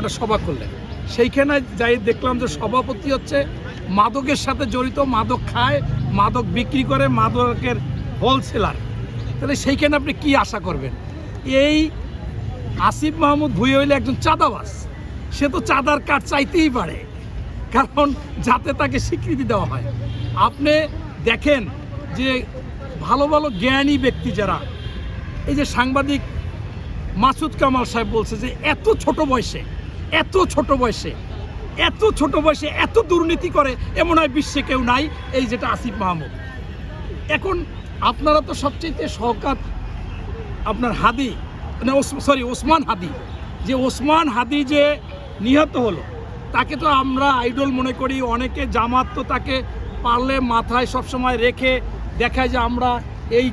একটা সভা করলেন, সেইখানে যাই দেখলাম যে সভাপতি হচ্ছে মাদকের সাথে জড়িত, মাদক খায়, মাদক বিক্রি করে, মাদকের হোলসেলার। তাহলে সেইখানে আপনি কি আশা করবেন? এই আসিফ মাহমুদ ভুঁইয়া হইলে একজন চাঁদাবাজ, সে তো চাঁদার কার্ড চাইতেই পারে, কারণ যাতে তাকে স্বীকৃতি দেওয়া হয়। আপনি দেখেন যে ভালো ভালো জ্ঞানী ব্যক্তি যারা, এই যে সাংবাদিক মাসুদ কামাল সাহেব বলছে যে এত ছোট বয়সে এত দুর্নীতি করে এমন হয় বিশ্বে কেউ নাই, এই যেটা আসিফ মাহমুদ। এখন আপনারা তো সবচেয়ে শওকত আপনার হাদি, ওসমান হাদি, যে ওসমান হাদি যে নিহত হলো, তাকে তো আমরা আইডল মনে করি। অনেকে জামাত তো তাকে পারলে মাথায় সবসময় রেখে দেখায় যে আমরা এই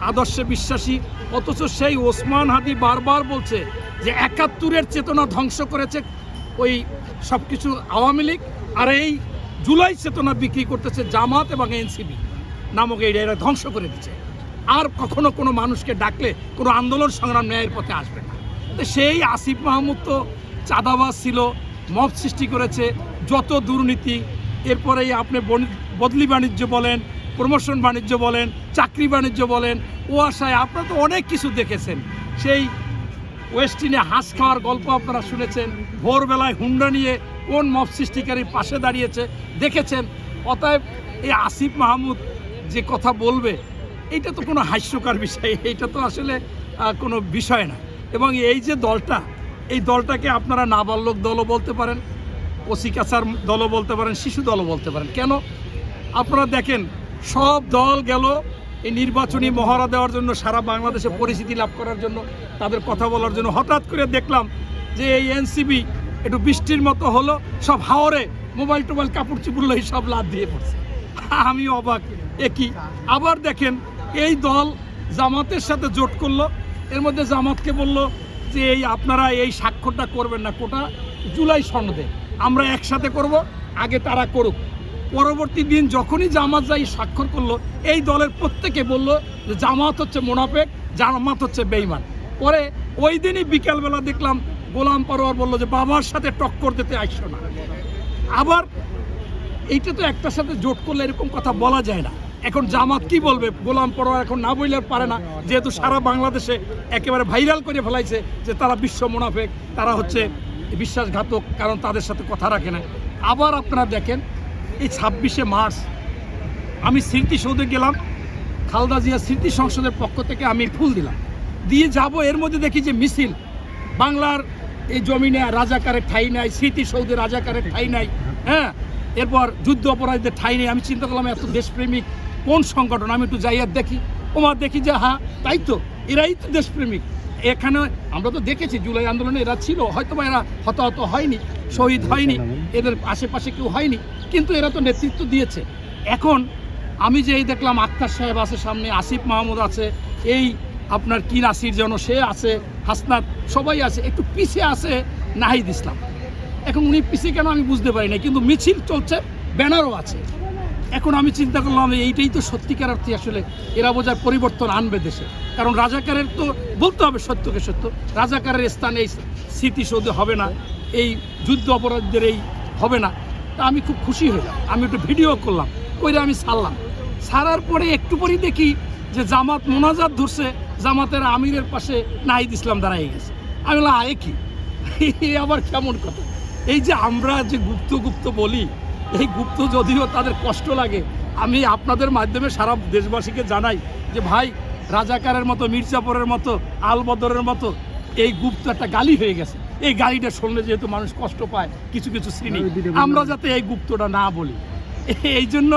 আদর্শে বিশ্বাসী, অথচ সেই ওসমান হাদি বারবার বলছে যে ৭১-এর চেতনা ধ্বংস করেছে ওই সব কিছু আওয়ামী লীগ, আর এই জুলাই চেতনা বিক্রি করতেছে জামাত এবং এনসিপি নামক এরা ধ্বংস করে দিচ্ছে। আর কখনো কোনো মানুষকে ডাকলে কোনো আন্দোলন সংগ্রাম ন্যায়ের পথে আসবে না। তো সেই আসিফ মাহমুদ তো চাঁদাবাজ ছিল, মব সৃষ্টি করেছে, যত দুর্নীতি, এরপরেই আপনি বদলি বাণিজ্য বলেন, প্রমোশন বাণিজ্য বলেন, চাকরি বাণিজ্য বলেন, ও আশায় আপনারা তো অনেক কিছু দেখেছেন। সেই ওয়েস্টিনে হাঁস খাওয়ার গল্প আপনারা শুনেছেন, ভোরবেলায় হুন্ডা নিয়ে কোন মব সৃষ্টিকারীর পাশে দাঁড়িয়েছে দেখেছেন। অতএব এই আসিফ মাহমুদ যে কথা বলবে, এইটা তো কোনো হাস্যকর বিষয়, এইটা তো আসলে কোনো বিষয় না। এবং এই যে দলটা, এই দলটাকে আপনারা নাবালক দলও বলতে পারেন, ওসিকাছার দলও বলতে পারেন, শিশু দলও বলতে পারেন। কেন? আপনারা দেখেন সব দল গেল এই নির্বাচনী মহড়া দেওয়ার জন্য, সারা বাংলাদেশে পরিচিতি লাভ করার জন্য, তাদের কথা বলার জন্য। হঠাৎ করে দেখলাম যে এই এনসিপি একটু বৃষ্টির মতো হলো, সব হাওরে মোবাইল টোবাইল কাপড় চুপুরলো সব লাভ দিয়ে পড়ছে। আমি অবাক, একই। আবার দেখেন এই দল জামাতের সাথে জোট করলো, এর মধ্যে জামাতকে বলল যে এই আপনারা এই স্বাক্ষরটা করবেন না, কোটা জুলাই সনদে আমরা একসাথে করব, আগে তারা করুক। পরবর্তী দিন যখনই জামাত যাই স্বাক্ষর করলো, এই দলের প্রত্যেকে বলল যে জামাত হচ্ছে মুনাফেক, জামাত হচ্ছে বেঈমান। পরে ওই দিনই বিকালবেলা দেখলাম গোলাম পরোয়ার বলল যে বাবার সাথে টক্কর দিতে আসছো না। আবার এইটা তো একটার সাথে জোট করলে এরকম কথা বলা যায় না। এখন জামাত কি বলবে? গোলাম পরোয়ার এখন না বললে পারে না, যেহেতু সারা বাংলাদেশে একেবারে ভাইরাল করে ফেলাইছে যে তারা বিশ্ব মুনাফেক, তারা হচ্ছে বিশ্বাসঘাতক, কারণ তাদের সাথে কথা রাখে না। আবার আপনারা দেখেন এই ২৬শে মার্চ আমি স্মৃতিসৌধে গেলাম, খালেদা জিয়া স্মৃতি সংসদের পক্ষ থেকে আমি ফুল দিলাম, দিয়ে যাব, এর মধ্যে দেখি যে মিছিল, বাংলার এই জমিনে রাজাকারের ঠাঁই নাই, স্মৃতিসৌধে রাজাকারের ঠাঁই নাই, হ্যাঁ, এরপর যুদ্ধ অপরাধীদের ঠাঁই নেই। আমি চিন্তা করলাম এত দেশপ্রেমিক কোন সংগঠন, আমি একটু যাই আর দেখি। ওমার দেখি যে হ্যাঁ তাই তো, এরাই তো দেশপ্রেমিক। এখানে আমরা তো দেখেছি জুলাই আন্দোলনে এরা ছিল, হয়তো বা এরা হতাহত হয়নি, শহীদ হয়নি, এদের আশেপাশে কেউ হয়নি, কিন্তু এরা তো নেতৃত্ব দিয়েছে। এখন আমি যে এই দেখলাম আক্তার সাহেব আছে সামনে, আসিফ মাহমুদ আছে, এই আপনার কি নাসির যেন সে আছে, হাসনাত, সবাই আছে, একটু পিছিয়ে আছে নাহিদ ইসলাম। এখন উনি পিছিয়ে কেন আমি বুঝতে পারি না, কিন্তু মিছিল চলছে, ব্যানারও আছে। এখন আমি চিন্তা করলাম এইটাই তো সত্যিকার অর্থে আসলে এরা বোঝায় পরিবর্তন আনবে দেশে। কারণ রাজাকারের তো বলতে হবে সত্যকে সত্য, রাজাকারের স্থানে এই স্মৃতিসৌধে হবে না, এই যুদ্ধ অপরাধীদের এই হবে না। তা আমি খুব খুশি হলাম, আমি একটু ভিডিও করলাম, কইরে আমি ছাড়লাম। ছাড়ার পরে একটু পরেই দেখি যে জামাত মোনাজাত ধরছে, জামাতের আমিরের পাশে নাহিদ ইসলাম দাঁড়াই গেছে। আমি বললাম আয় কি, আবার কেমন কথা? এই যে আমরা যে গুপ্ত বলি, এই গুপ্ত যদিও তাদের কষ্ট লাগে, আমি আপনাদের মাধ্যমে সারা দেশবাসীকে জানাই যে ভাই, রাজাকারের মতো, মির্জাপুরের মতো, আলবদরের মতো এই গুপ্ত একটা গালি হয়ে গেছে। এই গালিটা শুনলে যেহেতু মানুষ কষ্ট পায় কিছু শ্রেণী, আমরা যাতে এই গুপ্তটা না বলি, এই জন্য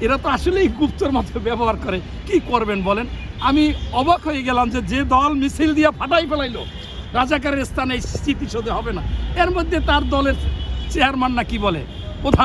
এরা তো আসলেই গুপ্তর মতো ব্যবহার করে। কি করবেন বলেন? আমি অবাক হয়ে গেলাম যে দল মিছিল দিয়ে ফাটাই ফেলাইলো রাজাকারের স্থানে স্মৃতিসৌধে হবে না, এর মধ্যে তার দলের চেয়ারম্যান না কি বলে প্রধান